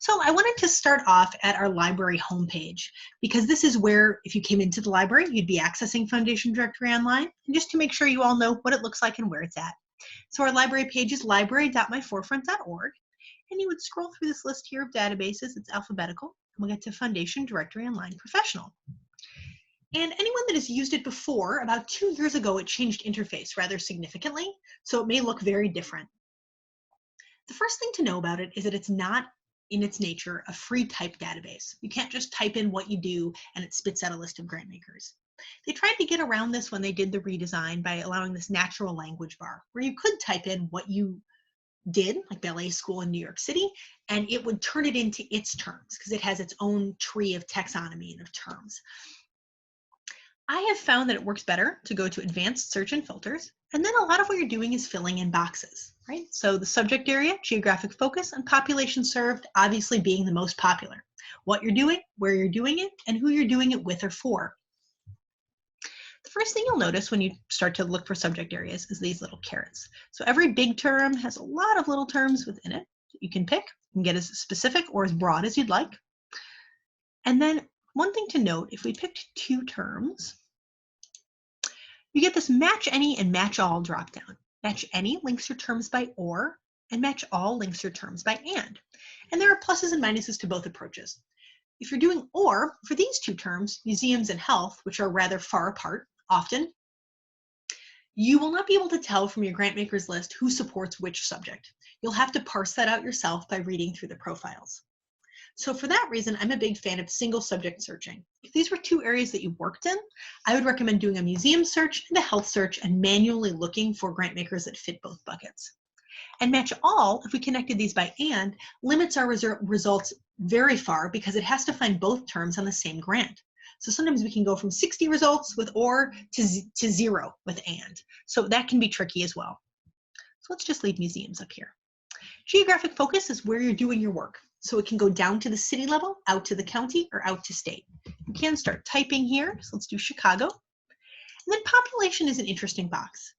So I wanted to start off at our library homepage because this is where, if you came into the library, you'd be accessing Foundation Directory Online, and just to make sure you all know what it looks like and where it's at. So our library page is library.myforefront.org, and you would scroll through this list here of databases. It's alphabetical, and we'll get to Foundation Directory Online Professional. And anyone that has used it before, about 2 years ago, it changed interface rather significantly, so it may look very different. The first thing to know about it is that it's not, in its nature, a free type database. You can't just type in what you do and it spits out a list of grant makers. They tried to get around this when they did the redesign by allowing this natural language bar, where you could type in what you did, like ballet school in New York City, and it would turn it into its terms because it has its own tree of taxonomy and of terms. I have found that it works better to go to advanced search and filters, and then a lot of what you're doing is filling in boxes, right? So the subject area, geographic focus, and population served obviously being the most popular. What you're doing, where you're doing it, and who you're doing it with or for. The first thing you'll notice when you start to look for subject areas is these little carrots. So every big term has a lot of little terms within it that you can pick. You can get as specific or as broad as you'd like. And then one thing to note, if we picked 2 terms, you get this match any and match all dropdown. Match any links your terms by or, and match all links your terms by and. And there are pluses and minuses to both approaches. If you're doing or for these 2 terms, museums and health, which are rather far apart often, you will not be able to tell from your grant makers list who supports which subject. You'll have to parse that out yourself by reading through the profiles. So for that reason, I'm a big fan of single subject searching. If these were 2 areas that you worked in, I would recommend doing a museum search and a health search and manually looking for grant makers that fit both buckets. And match all, if we connected these by and, limits our results very far because it has to find both terms on the same grant. So sometimes we can go from 60 results with or to 0 with and. So that can be tricky as well. So let's just leave museums up here. Geographic focus is where you're doing your work. So it can go down to the city level, out to the county, or out to state. You can start typing here. So let's do Chicago. And then population is an interesting box.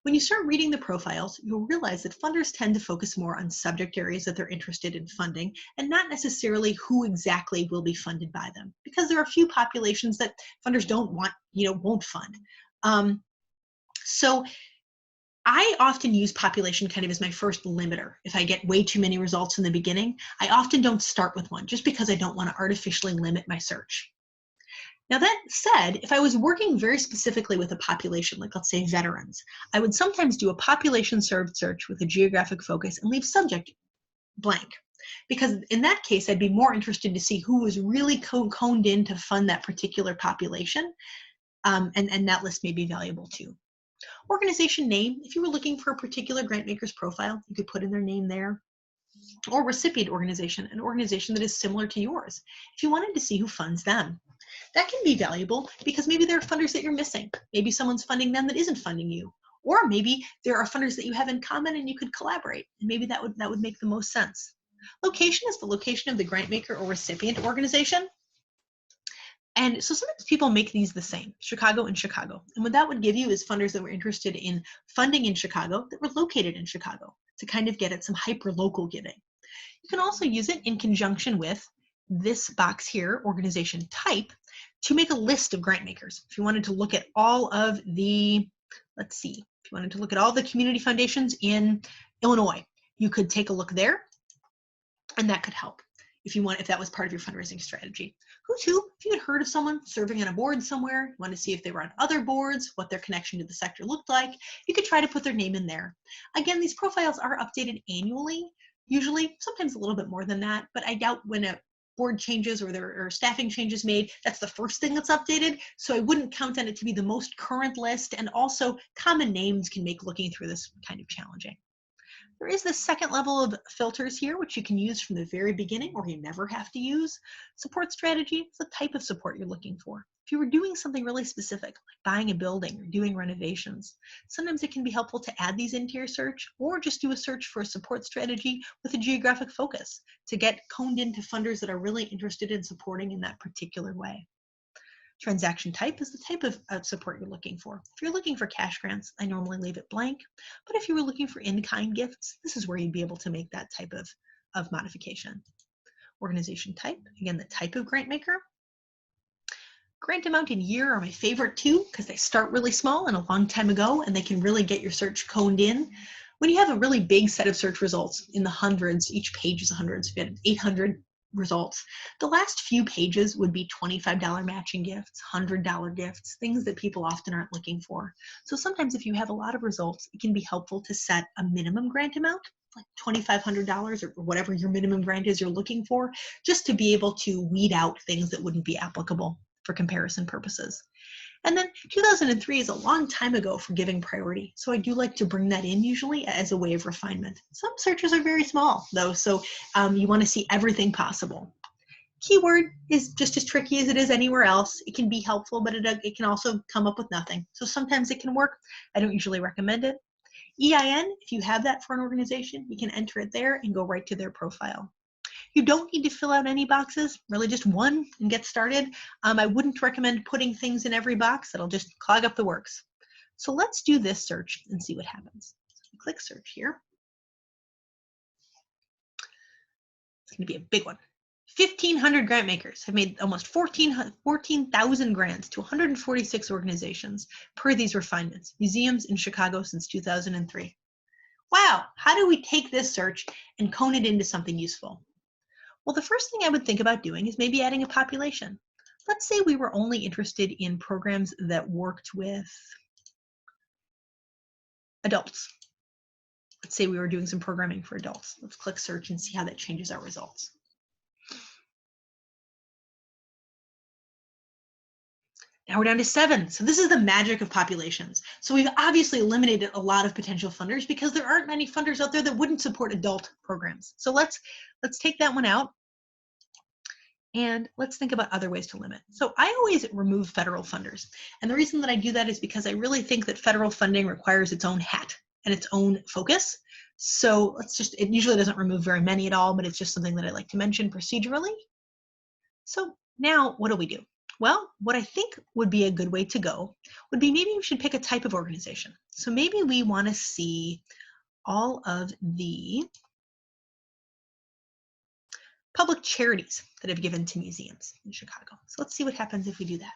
When you start reading the profiles, you'll realize that funders tend to focus more on subject areas that they're interested in funding and not necessarily who exactly will be funded by them, because there are a few populations that funders won't fund. So I often use population kind of as my first limiter. If I get way too many results in the beginning, I often don't start with one just because I don't want to artificially limit my search. Now that said, if I was working very specifically with a population, like let's say veterans, I would sometimes do a population served search with a geographic focus and leave subject blank. Because in that case, I'd be more interested to see who was really coned in to fund that particular population, and that list may be valuable too. Organization name, if you were looking for a particular grant maker's profile, you could put in their name there. Or recipient organization, an organization that is similar to yours, if you wanted to see who funds them. That can be valuable because maybe there are funders that you're missing. Maybe someone's funding them that isn't funding you. Or maybe there are funders that you have in common and you could collaborate. And maybe that would make the most sense. Location is the location of the grant maker or recipient organization. And so sometimes people make these the same, Chicago and Chicago. And what that would give you is funders that were interested in funding in Chicago that were located in Chicago to kind of get at some hyper-local giving. You can also use it in conjunction with this box here, organization type, to make a list of grant makers. If you wanted to look at all of the, if you wanted to look at all the community foundations in Illinois, you could take a look there, and that could help if that was part of your fundraising strategy. Who's who? If you had heard of someone serving on a board somewhere, you want to see if they were on other boards, what their connection to the sector looked like, you could try to put their name in there. Again, these profiles are updated annually, usually, sometimes a little bit more than that, but I doubt when a board changes or there are staffing changes made, that's the first thing that's updated. So I wouldn't count on it to be the most current list, and also common names can make looking through this kind of challenging. There is this second level of filters here, which you can use from the very beginning or you never have to use. Support strategy is the type of support you're looking for. If you were doing something really specific, like buying a building or doing renovations, sometimes it can be helpful to add these into your search or just do a search for a support strategy with a geographic focus to get coned into funders that are really interested in supporting in that particular way. Transaction type is the type of support you're looking for. If you're looking for cash grants, I normally leave it blank. But if you were looking for in-kind gifts, this is where you'd be able to make that type of modification. organization type, again, the type of grant maker. Grant amount and year are my favorite too, because they start really small and a long time ago, and they can really get your search coned in. When you have a really big set of search results in the hundreds, each page is hundreds, if you had 800 results, the last few pages would be $25 matching gifts, $100 gifts, things that people often aren't looking for. So sometimes if you have a lot of results, it can be helpful to set a minimum grant amount, like $2,500 or whatever your minimum grant is you're looking for, just to be able to weed out things that wouldn't be applicable for comparison purposes. And then 2003 is a long time ago for giving priority. So I do like to bring that in usually as a way of refinement. Some searches are very small though, so you want to see everything possible. Keyword is just as tricky as it is anywhere else. It can be helpful, but it can also come up with nothing. So sometimes it can work. I don't usually recommend it. EIN, if you have that for an organization, you can enter it there and go right to their profile. You don't need to fill out any boxes, really just one and get started. I wouldn't recommend putting things in every box. That'll just clog up the works. So let's do this search and see what happens. So click search here. It's going to be a big one. 1,500 grant makers have made almost 14,000 grants to 146 organizations per these refinements, museums in Chicago since 2003. Wow, how do we take this search and cone it into something useful? Well, the first thing I would think about doing is maybe adding a population. Let's say we were only interested in programs that worked with adults. Let's say we were doing some programming for adults. Let's click search and see how that changes our results. Now we're down to 7. So this is the magic of populations. So we've obviously eliminated a lot of potential funders because there aren't many funders out there that wouldn't support adult programs. So let's take that one out. And let's think about other ways to limit. So I always remove federal funders. And the reason that I do that is because I really think that federal funding requires its own hat and its own focus. So it usually doesn't remove very many at all, but it's just something that I like to mention procedurally. So now what do we do? Well, what I think would be a good way to go would be maybe we should pick a type of organization. So maybe we want to see all of the public charities that have given to museums in Chicago. So let's see what happens if we do that.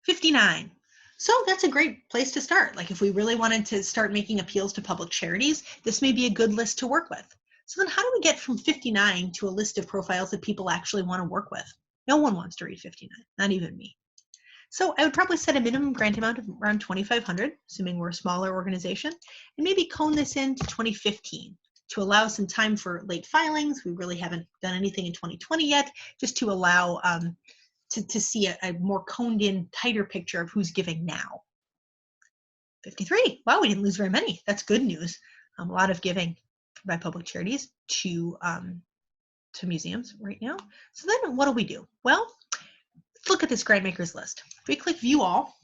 59. So that's a great place to start. Like if we really wanted to start making appeals to public charities, this may be a good list to work with. So then how do we get from 59 to a list of profiles that people actually want to work with? No one wants to read 59, not even me. So I would probably set a minimum grant amount of around 2,500, assuming we're a smaller organization, and maybe cone this in to 2015 to allow some time for late filings. We really haven't done anything in 2020 yet, just to allow to see a more coned in, tighter picture of who's giving now. 53, wow, we didn't lose very many. That's good news. A lot of giving by public charities to museums right now. So then what do we do? Well, let's look at this Grantmakers list. If we click View All,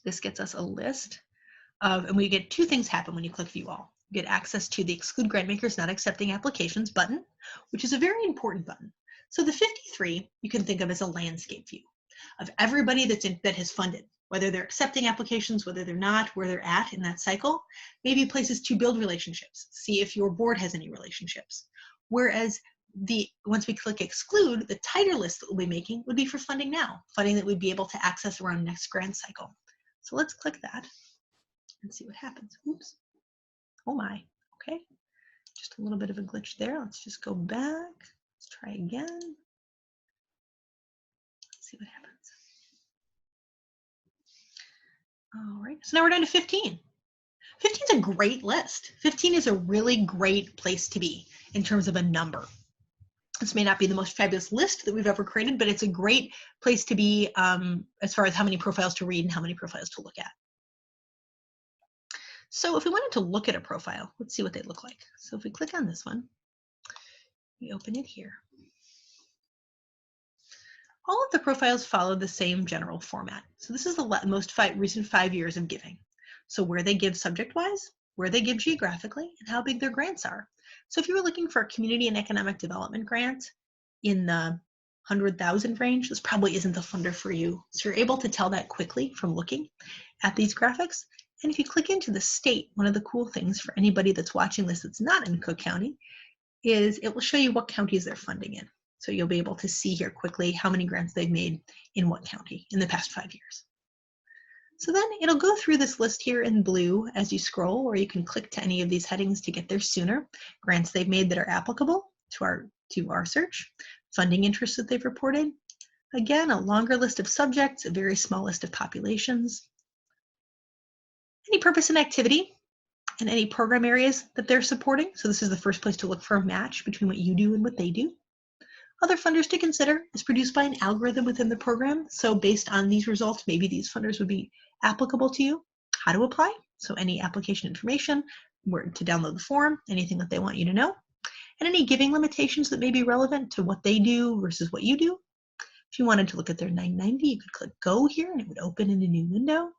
this gets us a list of, and we get 2 things happen when you click View All. You get access to the Exclude Grantmakers Not Accepting Applications button, which is a very important button. So the 53 you can think of as a landscape view of everybody that has funded, whether they're accepting applications, whether they're not, where they're at in that cycle, maybe places to build relationships, see if your board has any relationships. Whereas once we click exclude, the tighter list that we'll be making would be for funding now, funding that we'd be able to access around next grant cycle. So let's click that and see what happens. Oops. Oh my, okay. Just a little bit of a glitch there. Let's just go back. Let's try again. Let's see what happens. All right, so now we're down to 15. 15 is a great list. 15 is a really great place to be in terms of a number. This may not be the most fabulous list that we've ever created, but it's a great place to be as far as how many profiles to read and how many profiles to look at. So if we wanted to look at a profile, let's see what they look like. So if we click on this one, we open it here. All of the profiles follow the same general format. So this is the most recent 5 years of giving. So where they give subject-wise, where they give geographically, and how big their grants are. So if you were looking for a community and economic development grant in the 100,000 range, this probably isn't the funder for you. So you're able to tell that quickly from looking at these graphics. And if you click into the state, one of the cool things for anybody that's watching this that's not in Cook County is it will show you what counties they're funding in. So you'll be able to see here quickly how many grants they've made in what county in the past 5 years. So then it'll go through this list here in blue as you scroll, or you can click to any of these headings to get there sooner. Grants they've made that are applicable to our search, funding interests that they've reported. Again, a longer list of subjects, a very small list of populations. Any purpose and activity, and any program areas that they're supporting. So this is the first place to look for a match between what you do and what they do. Other funders to consider is produced by an algorithm within the program. So based on these results, maybe these funders would be applicable to you. How to apply, so any application information, where to download the form, anything that they want you to know, and any giving limitations that may be relevant to what they do versus what you do. If you wanted to look at their 990, you could click go here and it would open in a new window.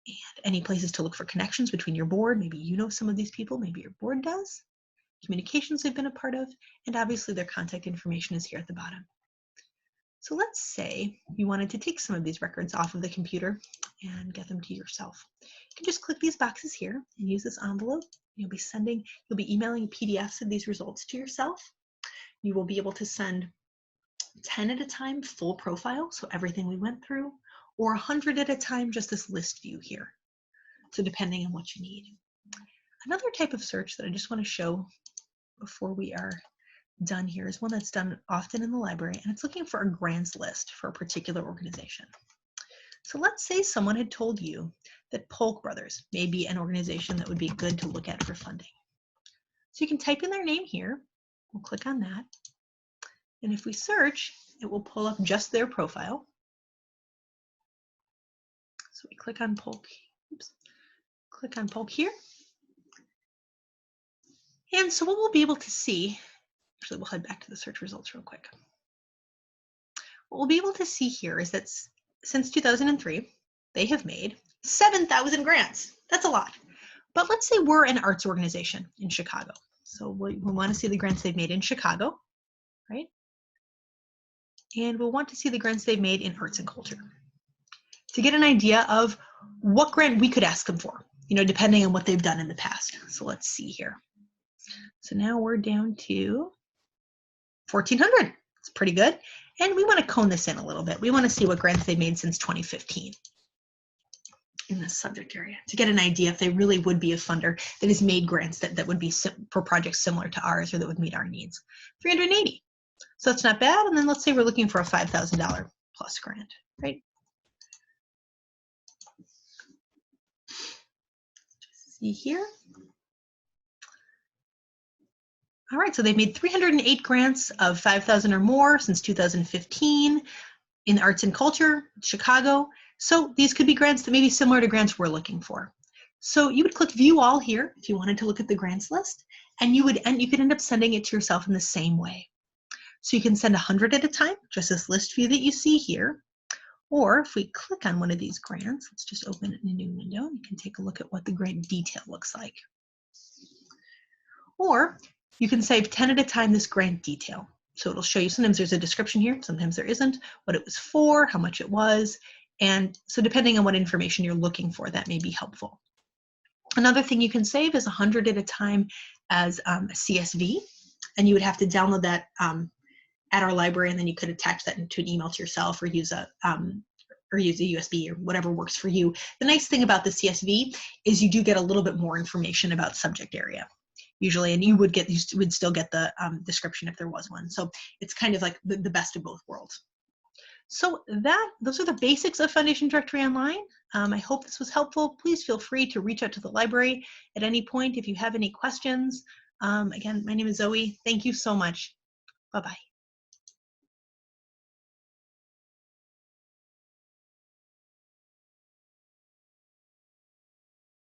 And any places to look for connections between your board, maybe you know some of these people, maybe your board does, communications they've been a part of, and obviously their contact information is here at the bottom. So let's say you wanted to take some of these records off of the computer and get them to yourself. You can just click these boxes here and use this envelope. You'll be emailing PDFs of these results to yourself. You will be able to send 10 at a time, full profile, so everything we went through, or 100 at a time, just this list view here. So depending on what you need. Another type of search that I just want to show before we are done here is one that's done often in the library, and it's looking for a grants list for a particular organization. So let's say someone had told you that Polk Brothers may be an organization that would be good to look at for funding. So you can type in their name here. We'll click on that. And if we search, it will pull up just their profile. So we click on Polk. Oops. Click on Polk here. And so what we'll be able to see, actually we'll head back to the search results real quick. What we'll be able to see here is that since 2003, they have made 7,000 grants. That's a lot. But let's say we're an arts organization in Chicago. So we want to see the grants they've made in Chicago, right? And we'll want to see the grants they've made in arts and culture to get an idea of what grant we could ask them for, depending on what they've done in the past. So let's see here. So now we're down to 1,400. It's pretty good. And we want to cone this in a little bit. We want to see what grants they've made since 2015 in this subject area to get an idea if they really would be a funder that has made grants that would be for projects similar to ours or that would meet our needs. 380. So that's not bad. And then let's say we're looking for a $5,000 plus grant, right? See here. All right, so they've made 308 grants of 5,000 or more since 2015 in arts and culture, Chicago. So these could be grants that may be similar to grants we're looking for. So you would click View All here if you wanted to look at the grants list, and you could end up sending it to yourself in the same way. So you can send 100 at a time, just this list view that you see here. Or if we click on one of these grants, let's just open it in a new window, and you can take a look at what the grant detail looks like. Or you can save 10 at a time this grant detail. So it'll show you, sometimes there's a description here, sometimes there isn't, what it was for, how much it was. And so depending on what information you're looking for, that may be helpful. Another thing you can save is 100 at a time as a CSV, and you would have to download that at our library, and then you could attach that into an email to yourself or use a USB or whatever works for you. The nice thing about the CSV is you do get a little bit more information about subject area usually, and you would still get the description if there was one. So it's kind of like the best of both worlds. So those are the basics of Foundation Directory Online. I hope this was helpful. Please feel free to reach out to the library at any point if you have any questions. Again, my name is Zoe. Thank you so much. Bye-bye.